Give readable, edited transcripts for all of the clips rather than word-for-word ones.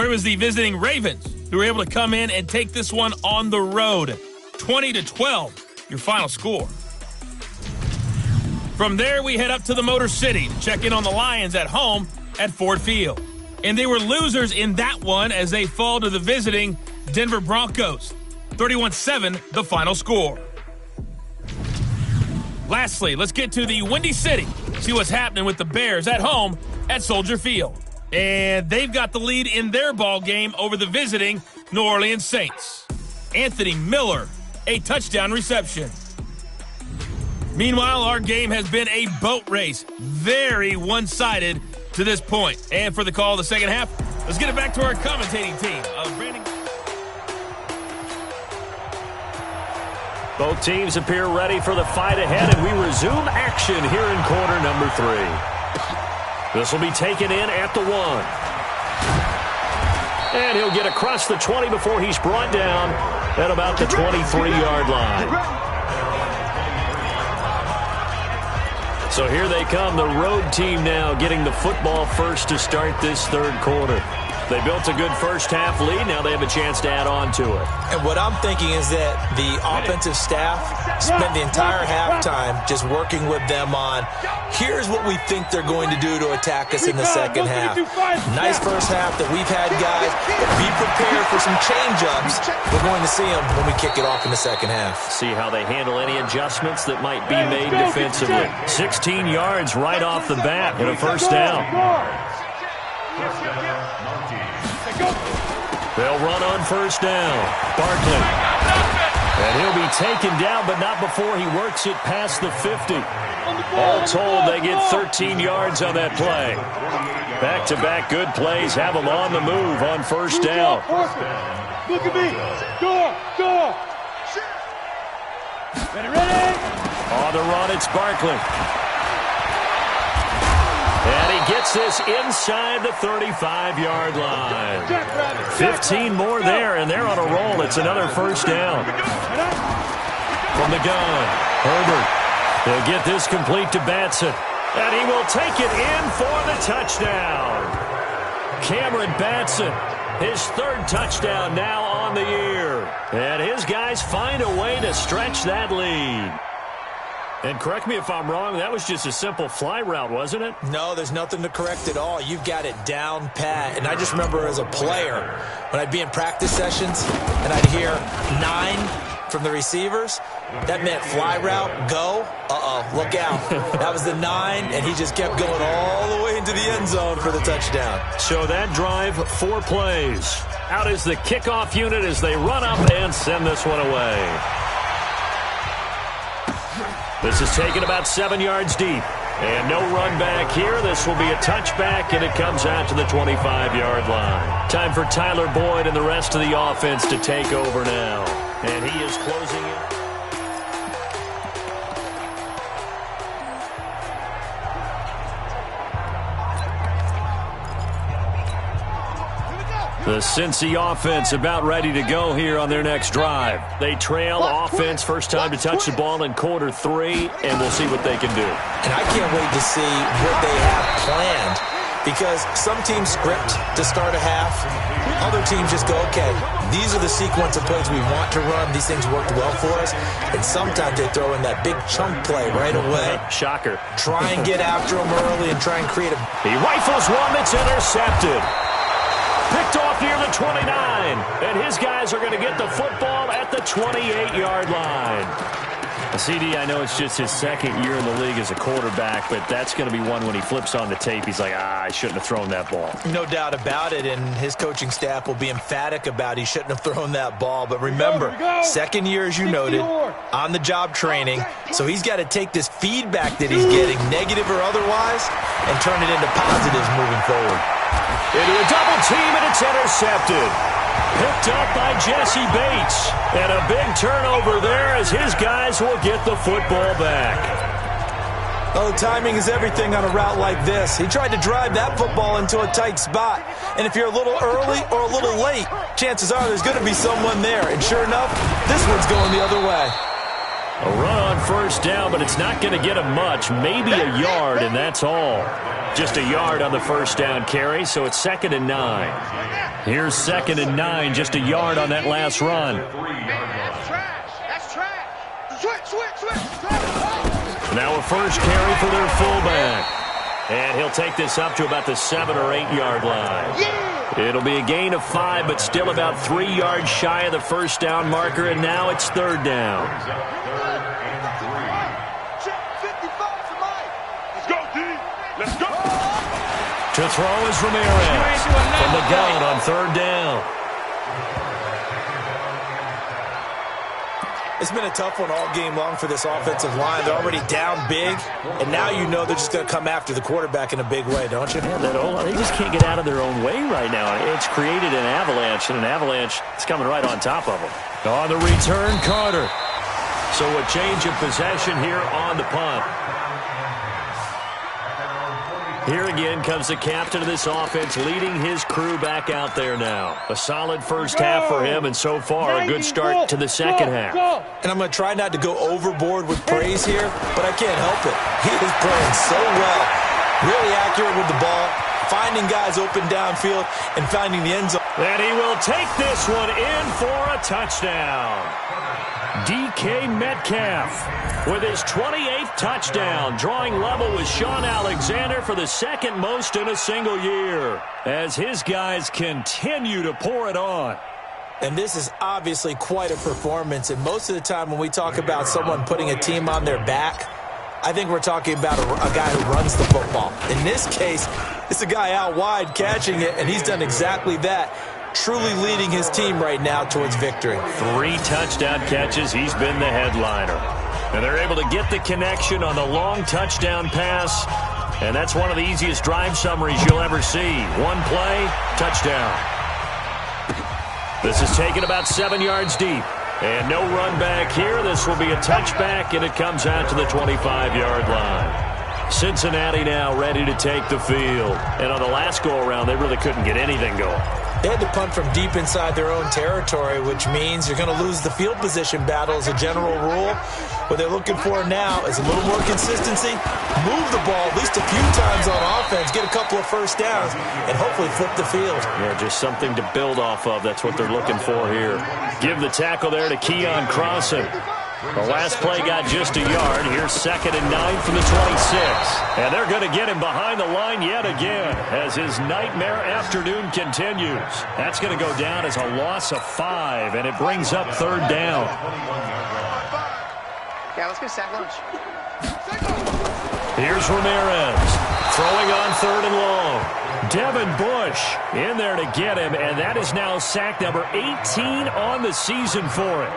it was the visiting Ravens who were able to come in and take this one on the road. 20-12, your final score. From there, we head up to the Motor City to check in on the Lions at home at Ford Field. And they were losers in that one as they fall to the visiting Denver Broncos. 31-7, the final score. Lastly, let's get to the Windy City. See what's happening with the Bears at home at Soldier Field. And they've got the lead in their ball game over the visiting New Orleans Saints. Anthony Miller, a touchdown reception. Meanwhile, our game has been a boat race. Very one-sided to this point. And for the call of the second half, let's get it back to our commentating team. Both teams appear ready for the fight ahead, and we resume action here in quarter number 3. This will be taken in at the 1. And he'll get across the 20 before he's brought down at about the 23-yard line. So here they come, the road team now getting the football first to start this third quarter. They built a good first half lead. Now they have a chance to add on to it. And what I'm thinking is that the offensive staff spent the entire halftime just working with them on, here's what we think they're going to do to attack us in the second half. Nice first half that we've had, guys. But be prepared for some change-ups. We're going to see them when we kick it off in the second half. See how they handle any adjustments that might be made defensively. 16 yards right off the bat and a first down. They'll run on first down. Barkley. And he'll be taken down, but not before he works it past the 50. All told, they get 13 yards on that play. Back-to-back good plays have them on the move on first down. Look at me. Go. Ready. On the run, it's Barkley. And he gets this inside the 35-yard line. 15 more there, and they're on a roll. It's another first down. From the gun, Herbert. He'll get this complete to Batson. And he will take it in for the touchdown. Cameron Batson, his third touchdown now on the year. And his guys find a way to stretch that lead. And correct me if I'm wrong, that was just a simple fly route, wasn't it? No, there's nothing to correct at all. You've got it down pat. And I just remember as a player, when I'd be in practice sessions and I'd hear 9 from the receivers, that meant fly route, go, look out. That was the 9, and he just kept going all the way into the end zone for the touchdown. So that drive, 4 plays. Out is the kickoff unit as they run up and send this one away. This is taken about 7 yards deep. And no run back here. This will be a touchback, and it comes out to the 25-yard line. Time for Tyler Boyd and the rest of the offense to take over now. And he is closing it. The Cincy offense about ready to go here on their next drive. They trail offense, first time to touch the ball in quarter 3, and we'll see what they can do. And I can't wait to see what they have planned, because some teams script to start a half. Other teams just go, okay, these are the sequence of plays we want to run. These things worked well for us. And sometimes they throw in that big chunk play right away. Shocker. Try and get after them early and try and create a... He rifles one that's intercepted. Picked off near the 29, and his guys are going to get the football at the 28-yard line. CD, I know it's just his second year in the league as a quarterback, but that's going to be one when he flips on the tape, he's like, I shouldn't have thrown that ball. No doubt about it, and his coaching staff will be emphatic about he shouldn't have thrown that ball. But remember, second year, as you noted, on-the-job training, so he's got to take this feedback that he's getting, negative or otherwise, and turn it into positives moving forward. Into a double team, and it's intercepted. Picked up by Jesse Bates. And a big turnover there as his guys will get the football back. Oh, timing is everything on a route like this. He tried to drive that football into a tight spot. And if you're a little early or a little late, chances are there's going to be someone there. And sure enough, this one's going the other way. A run on first down, but it's not going to get him much. Maybe a yard, and that's all. Just a yard on the first down carry, so it's 2nd and 9. Here's 2nd and 9, just a yard on that last run. That's trash. Switch. Now a first carry for their fullback. And he'll take this up to about the 7 or 8 yard line. It'll be a gain of 5, but still about 3 yards shy of the first down marker, and now it's 3rd down. Let's go. To throw is Ramirez from the gun on 3rd down. It's been a tough one all game long for this offensive line. They're already down big, and now you know they're just going to come after the quarterback in a big way, don't you? Yeah, they just can't get out of their own way right now. It's created an avalanche, and an avalanche is coming right on top of them. On the return, Carter. So a change of possession here on the punt. Here again comes the captain of this offense, leading his crew back out there now. A solid first half for him, and so far a good start to the second half. And I'm going to try not to go overboard with praise here, but I can't help it. He is playing so well. Really accurate with the ball, finding guys open downfield, and finding the end zone. And he will take this one in for a touchdown. DK Metcalf with his 28th touchdown, drawing level with Sean Alexander for the 2nd most in a single year, as his guys continue to pour it on. And this is obviously quite a performance, and most of the time when we talk about someone putting a team on their back, I think we're talking about a guy who runs the football. In this case, it's a guy out wide catching it, and he's done exactly that. Truly leading his team right now towards victory. 3 touchdown catches. He's been the headliner. And they're able to get the connection on the long touchdown pass. And that's one of the easiest drive summaries you'll ever see. 1 play, touchdown. This is taken about 7 yards deep. And no run back here. This will be a touchback, and it comes out to the 25-yard line. Cincinnati now ready to take the field. And on the last go-around, they really couldn't get anything going. They had to punt from deep inside their own territory, which means you're going to lose the field position battle as a general rule. What they're looking for now is a little more consistency, move the ball at least a few times on offense, get a couple of first downs, and hopefully flip the field. Yeah, just something to build off of. That's what they're looking for here. Give the tackle there to Keon Crossan. The last play got just a yard. Here's 2nd and 9 from the 26. And they're going to get him behind the line yet again as his nightmare afternoon continues. That's going to go down as a loss of 5, and it brings up 3rd down. Yeah, let's go sack lunch. Here's Ramirez throwing on 3rd and long. Devin Bush in there to get him, and that is now sack number 18 on the season for it.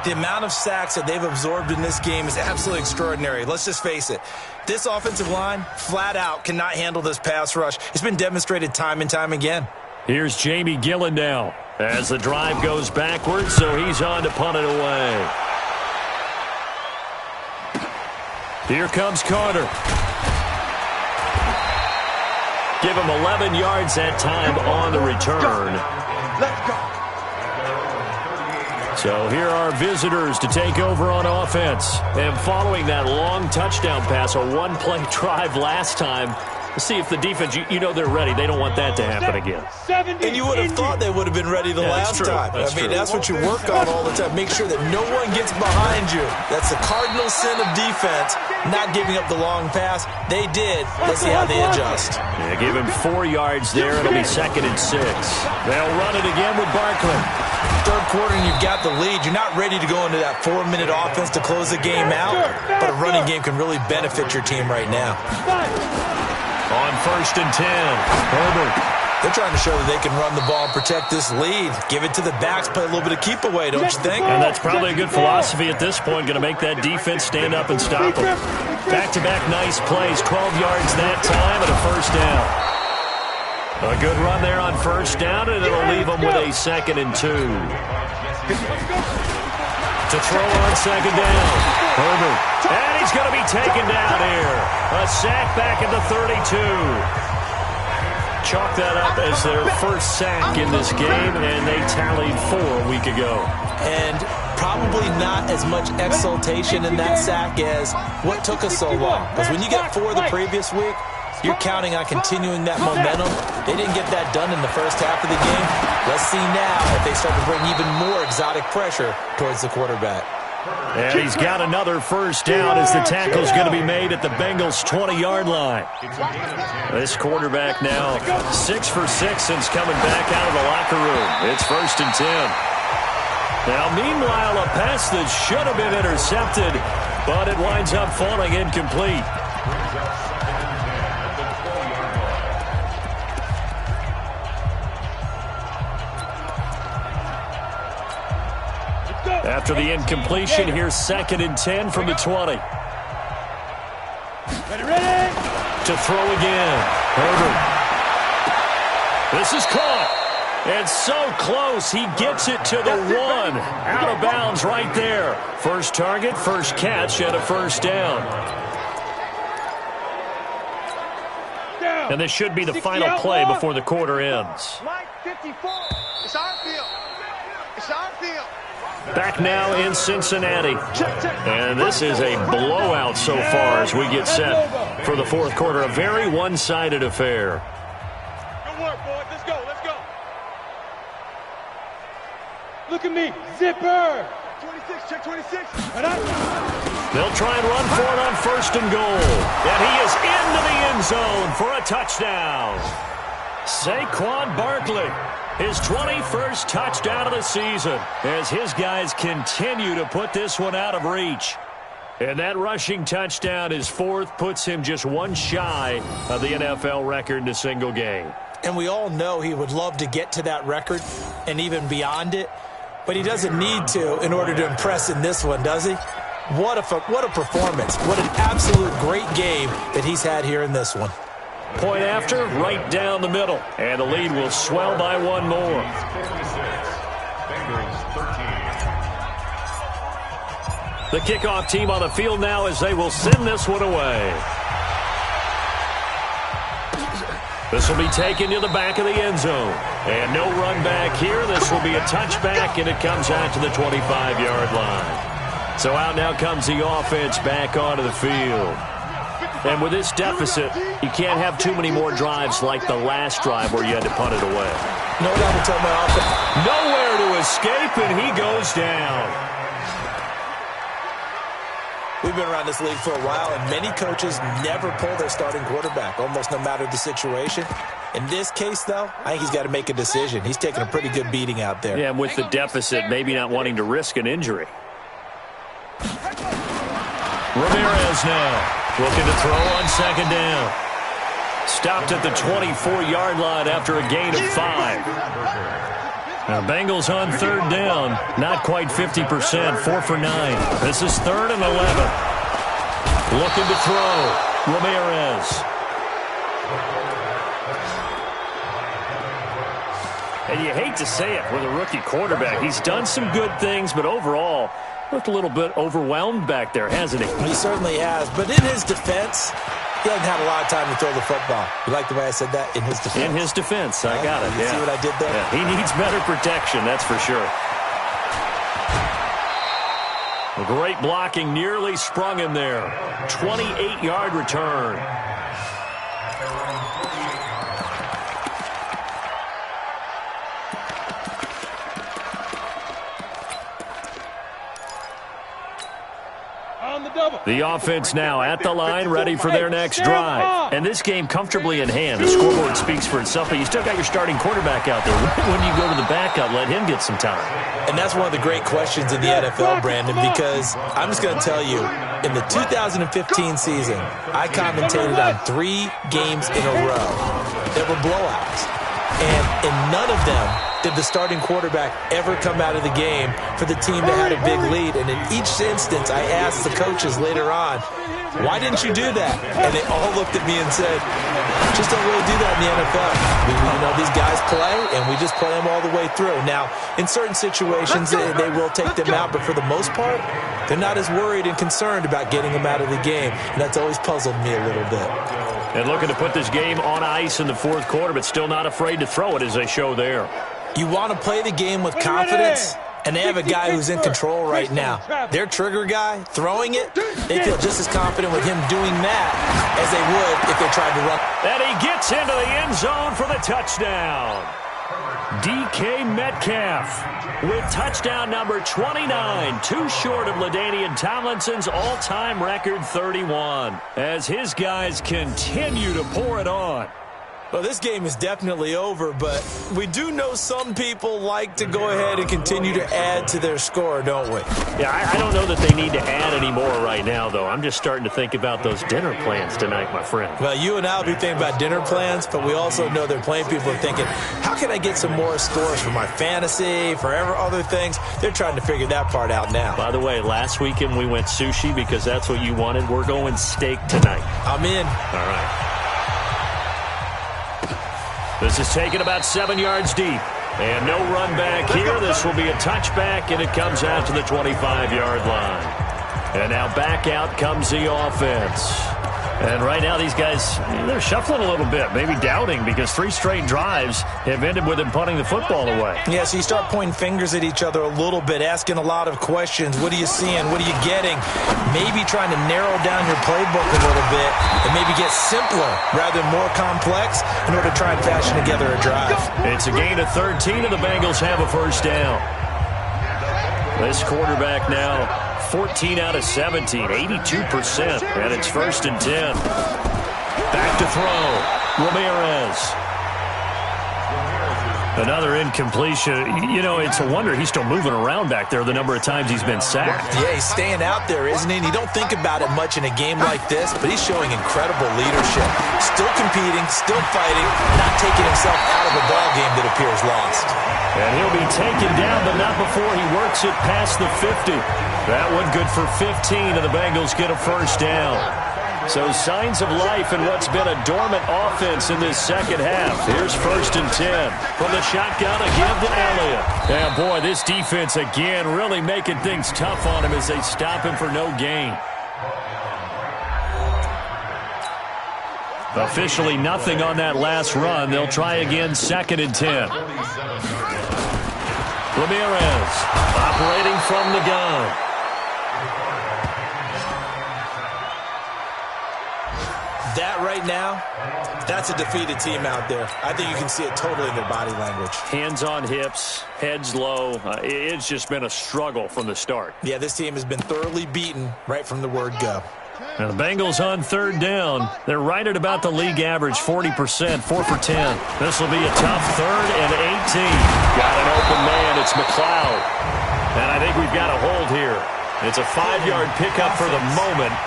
The amount of sacks that they've absorbed in this game is absolutely extraordinary. Let's just face it. This offensive line, flat out, cannot handle this pass rush. It's been demonstrated time and time again. Here's Jamie Gillen now as the drive goes backwards, so he's on to punt it away. Here comes Carter. Give him 11 yards that time on the return. Let's go. So here are visitors to take over on offense. And following that long touchdown pass, a 1-play drive last time, see if the defense, you know they're ready. They don't want that to happen again. And you would have thought they would have been ready the last time. That's what you work on all the time. Make sure that no one gets behind you. That's the cardinal sin of defense, not giving up the long pass. They did. Let's see how they adjust. Yeah, give him 4 yards there. It'll be 2nd and 6. They'll run it again with Barkley. 3rd quarter and you've got the lead. You're not ready to go into that 4-minute offense to close the game out, but a running game can really benefit your team right now. On 1st and 10, Herbert. They're trying to show that they can run the ball and protect this lead. Give it to the backs, play a little bit of keep away, don't you think? And that's probably a good philosophy at this point, going to make that defense stand up and stop them. Back-to-back nice plays, 12 yards that time and a 1st down. A good run there on 1st down, and it'll leave them with a 2nd and 2. To throw on 2nd down, Herbert. And he's going to be taken down here. A sack back at the 32. Chalk that up as their first sack in this game, and they tallied 4 a week ago. And probably not as much exultation in that sack as what took us so long. Because when you get 4 the previous week, you're counting on continuing that momentum. They didn't get that done in the first half of the game. Let's see now if they start to bring even more exotic pressure towards the quarterback. And he's got another first down as the tackle's going to be made at the Bengals' 20-yard line. This quarterback now 6 for 6 since coming back out of the locker room. It's 1st and 10. Now, meanwhile, a pass that should have been intercepted, but it winds up falling incomplete. After the incompletion, here's 2nd and 10 from the 20. Ready? To throw again. Herbert. This is caught. And so close, he gets it to the 1. Out of bounds right there. First target, first catch, and a first down. And this should be the final play before the quarter ends. Mike 54. It's our field. It's our field. Back now in Cincinnati. And this is a blowout so far as we get set for the fourth quarter. A very one-sided affair. Good work, boys. Let's go. Let's go. Look at me. Zipper. 26. Check 26. They'll try and run for it on 1st and goal. And he is into the end zone for a touchdown. Saquon Barkley. His 21st touchdown of the season as his guys continue to put this one out of reach. And that rushing touchdown, his 4th, puts him just 1 shy of the NFL record in a single game. And we all know he would love to get to that record and even beyond it, but he doesn't need to in order to impress in this one, does he? What a performance. What an absolute great game that he's had here in this one. Point after, right down the middle. And the lead will swell by 1 more. The kickoff team on the field now as they will send this one away. This will be taken to the back of the end zone. And no run back here. This will be a touchback, and it comes out to the 25-yard line. So out now comes the offense back onto the field. And with this deficit, you can't have too many more drives like the last drive where you had to punt it away. No doubt to tell my offense. Nowhere to escape, and he goes down. We've been around this league for a while, and many coaches never pull their starting quarterback, almost no matter the situation. In this case, though, I think he's got to make a decision. He's taking a pretty good beating out there. Yeah, and with the deficit, maybe not wanting to risk an injury. Ramirez now. Looking to throw on 2nd down. Stopped at the 24-yard line after a gain of 5. Now Bengals on 3rd down. Not quite 50%. 4 for 9. This is 3rd and 11. Looking to throw. Ramirez. And you hate to say it with a rookie quarterback. He's done some good things, but overall, looked a little bit overwhelmed back there, hasn't he? He certainly has. But in his defense, he hasn't had a lot of time to throw the football. You like the way I said that? In his defense. In his defense. I got it. You see what I did there? Yeah, he needs better protection, that's for sure. A great blocking nearly sprung him there. 28-yard return. The offense now at the line, ready for their next drive. And this game comfortably in hand. The scoreboard speaks for itself, but you still got your starting quarterback out there. When do you go to the backup, let him get some time? And that's one of the great questions in the NFL, Brandon, because I'm just going to tell you, in the 2015 season, I commentated on 3 games in a row. There were blowouts. And in none of them did the starting quarterback ever come out of the game for the team that had a big lead. And in each instance, I asked the coaches later on, why didn't you do that? And they all looked at me and said, just don't really do that in the NFL. These guys play, and we just play them all the way through. Now, in certain situations, they will take them out, but for the most part, they're not as worried and concerned about getting them out of the game. And that's always puzzled me a little bit. And looking to put this game on ice in the fourth quarter, but still not afraid to throw it as they show there. You want to play the game with confidence? And they have a guy who's in control right now. Their trigger guy, throwing it, they feel just as confident with him doing that as they would if they tried to run. And he gets into the end zone for the touchdown. DK Metcalf with touchdown number 29, too short of LaDainian Tomlinson's all-time record 31, as his guys continue to pour it on. Well, this game is definitely over, but we do know some people like to go ahead and continue to add to their score, don't we? Yeah, I don't know that they need to add any more right now, though. I'm just starting to think about those dinner plans tonight, my friend. Well, you and I will be thinking about dinner plans, but we also know they're playing people are thinking, how can I get some more scores for my fantasy, for other things? They're trying to figure that part out now. By the way, last weekend we went sushi because that's what you wanted. We're going steak tonight. I'm in. All right. This is taken about 7 yards deep. And no run back here. This will be a touchback, and it comes out to the 25-yard line. And now back out comes the offense. And right now these guys, they're shuffling a little bit, maybe doubting, because 3 straight drives have ended with them punting the football away. Yeah, so you start pointing fingers at each other a little bit, asking a lot of questions. What are you seeing? What are you getting? Maybe trying to narrow down your playbook a little bit and maybe get simpler rather than more complex in order to try and fashion together a drive. It's a gain of 13, and the Bengals have a first down. This quarterback now 14 out of 17, 82%, and it's 1st and 10. Back to throw, Ramirez. Another incompletion. You know, it's a wonder he's still moving around back there the number of times he's been sacked. Yeah, he's staying out there, isn't he? And you don't think about it much in a game like this, but he's showing incredible leadership. Still competing, still fighting, not taking himself out of a ball game that appears lost. And he'll be taken down, but not before he works it past the 50. That one good for 15, and the Bengals get a first down. So signs of life in what's been a dormant offense in this second half. Here's 1st and 10. From the shotgun, a give to Elliott. And boy, this defense again really making things tough on him as they stop him for no gain. Officially nothing on that last run. They'll try again, 2nd and 10. Ramirez operating from the gun. That right now, that's a defeated team out there. I think you can see it totally in their body language. Hands on hips, heads low. It's just been a struggle from the start. Yeah, this team has been thoroughly beaten right from the word go. Now the Bengals on 3rd down. They're right at about the league average, 40%, 4 for 10. This will be a tough 3rd and 18. Got an open man. It's McLeod. And I think we've got a hold here. It's a 5-yard pickup for the moment.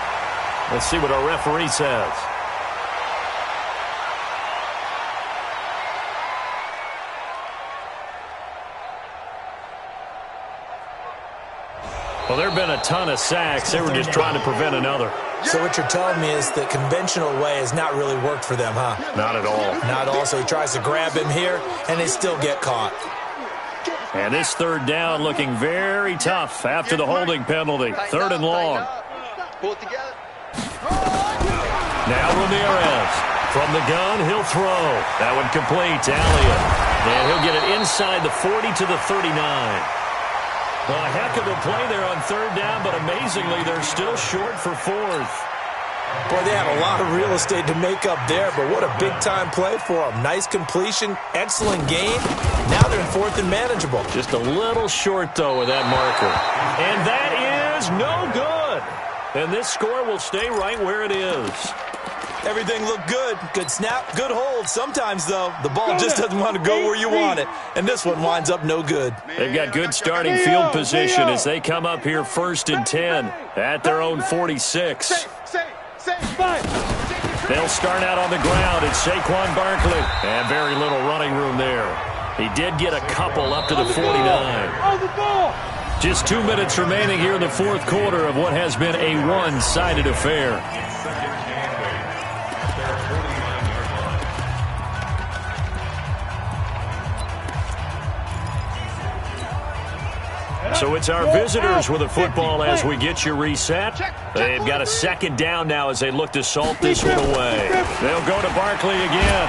Let's see what our referee says. Well, there have been a ton of sacks. They were just trying to prevent another. So what you're telling me is the conventional way has not really worked for them, huh? Not at all. Not at all. So he tries to grab him here, and they still get caught. And this 3rd down looking very tough after the holding penalty. 3rd and long. Pull it together. Now Ramirez. From the gun, he'll throw. That one complete to Elliott. And he'll get it inside the 40 to the 39. Well, a heck of a play there on 3rd down, but amazingly, they're still short for 4th. Boy, they have a lot of real estate to make up there, but what a big-time play for them. Nice completion, excellent game. Now they're in 4th and manageable. Just a little short, though, with that marker. And that is no good. And this score will stay right where it is. Everything looked good. Good snap, good hold. Sometimes, though, the ball just doesn't want to go where you want it. And this one winds up no good. They've got good starting field position as they come up here 1st and 10 at their own 46. They'll start out on the ground. It's Saquon Barkley. And very little running room there. He did get a couple up to the 49. Just 2 minutes remaining here in the 4th quarter of what has been a one-sided affair. So it's our visitors with the football as we get you reset. They've got a 2nd down now as they look to salt this one away. They'll go to Barkley again.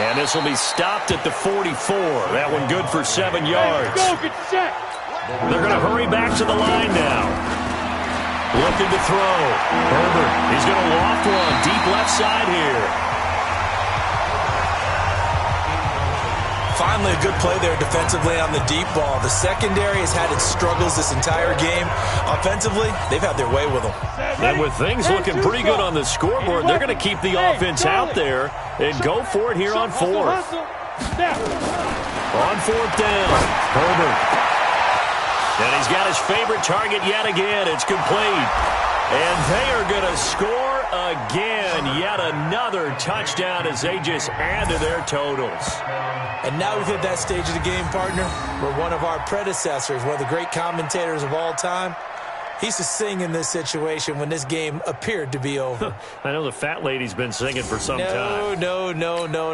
And this will be stopped at the 44. That one good for 7 yards. They're going to hurry back to the line now. Looking to throw. Herbert, he's going to loft one deep left side here. Finally, a good play there defensively on the deep ball. The secondary has had its struggles this entire game. Offensively, they've had their way with them. And with things looking pretty good on the scoreboard, they're going to keep the offense out there and go for it here on fourth. On fourth down, Herbert. And he's got his favorite target yet again. It's complete. And they are going to score again. Yet another touchdown as they just add to their totals. And now we've hit that stage of the game, partner, where one of our predecessors, one of the great commentators of all time, he used to sing in this situation when this game appeared to be over. I know the fat lady's been singing for some time. No,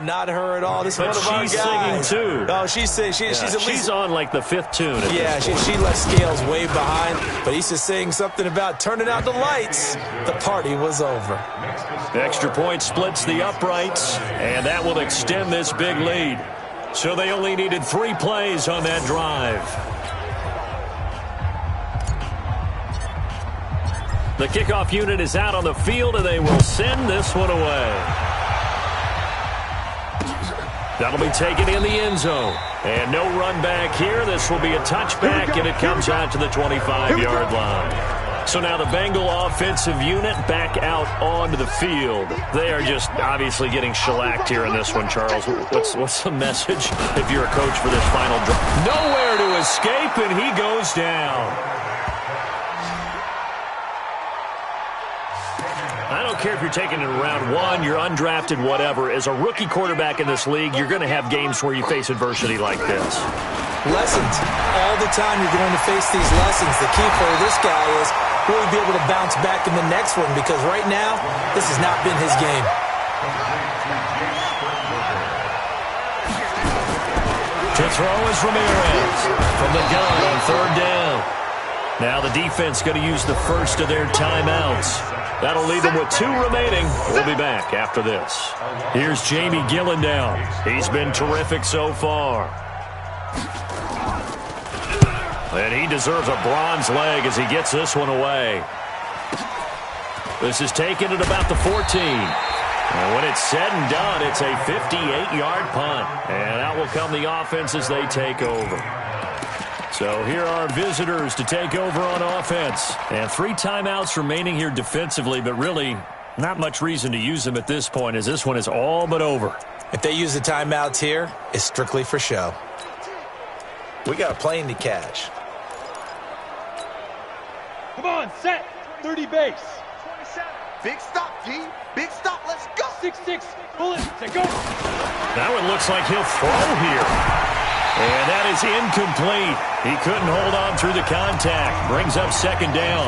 not her at all. This is one of our guys. She's singing too. Oh, she's singing. She's on like the 5th tune. Yeah, she left Scales way behind, but he used to sing something about turning out the lights. The party was over. The extra point splits the uprights, and that will extend this big lead. So they only needed 3 plays on that drive. The kickoff unit is out on the field, and they will send this one away. That'll be taken in the end zone. And no run back here. This will be a touchback, and it comes out to the 25-yard line. So now the Bengal offensive unit back out onto the field. They are just obviously getting shellacked here in this one, Charles. What's the message if you're a coach for this final drive? Nowhere to escape, and he goes down. I don't care if you're taking it in round 1, you're undrafted, whatever. As a rookie quarterback in this league, you're going to have games where you face adversity like this. Lessons. All the time you're going to face these lessons. The key for this guy is really be able to bounce back in the next one, because right now, this has not been his game. To throw is Ramirez from the gun on 3rd down. Now the defense going to use the first of their timeouts. That'll leave them with 2 remaining. We'll be back after this. Here's Jamie Gillendown. He's been terrific so far. And he deserves a bronze leg as he gets this one away. This is taken at about the 14. And when it's said and done, it's a 58-yard punt. And out will come the offense as they take over. So here are visitors to take over on offense. And 3 timeouts remaining here defensively, but really not much reason to use them at this point, as this one is all but over. If they use the timeouts here, it's strictly for show. We got a plane to catch. Come on, set. 30 base. 27. Big stop, G. Big stop. Let's go. 6-6. Bullet. Set, go. Now it looks like he'll throw here. And that is incomplete. He couldn't hold on through the contact. Brings up 2nd down.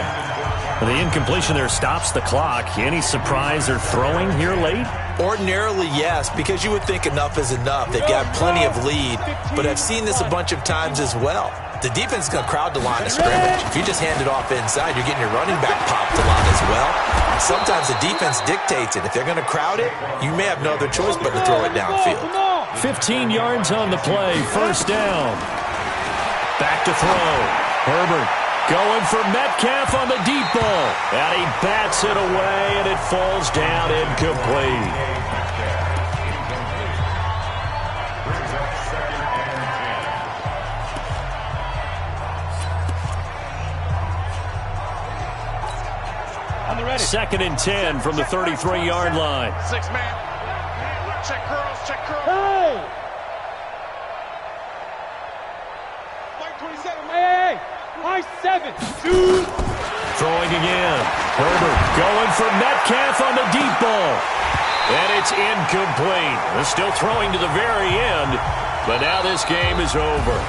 The incompletion there stops the clock. Any surprise they're throwing here late? Ordinarily, yes, because you would think enough is enough. They've got plenty of lead, but I've seen this a bunch of times as well. The defense is going to crowd the line of scrimmage. If you just hand it off inside, you're getting your running back popped a lot as well. And sometimes the defense dictates it. If they're going to crowd it, you may have no other choice but to throw it downfield. 15 yards on the play, 1st down. Back to throw. Herbert going for Metcalf on the deep ball. And he bats it away, and it falls down incomplete. Second and 10 from the 33-yard line. 6-man. Check girls, check girls. Hey! Mike 27. Hey! High 7. 2. Throwing again. Herbert going for Metcalf on the deep ball. And it's incomplete. They're still throwing to the very end, but now this game is over.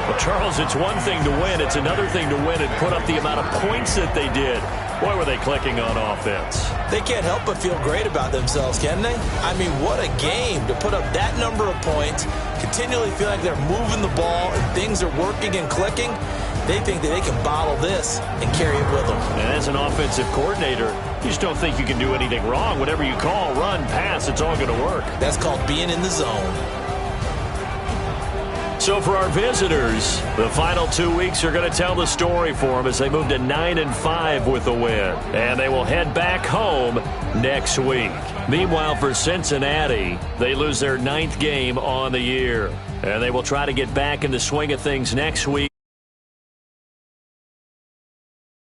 Well, Charles, it's one thing to win. It's another thing to win and put up the amount of points that they did. Boy, were they clicking on offense. They can't help but feel great about themselves, can they? I mean, what a game to put up that number of points, continually feel like they're moving the ball and things are working and clicking. They think that they can bottle this and carry it with them. And as an offensive coordinator, you just don't think you can do anything wrong. Whatever you call, run, pass, it's all going to work. That's called being in the zone. So for our visitors, the final 2 weeks are going to tell the story for them as they move to 9-5 with a win. And they will head back home next week. Meanwhile, for Cincinnati, they lose their 9th game on the year. And they will try to get back in the swing of things next week.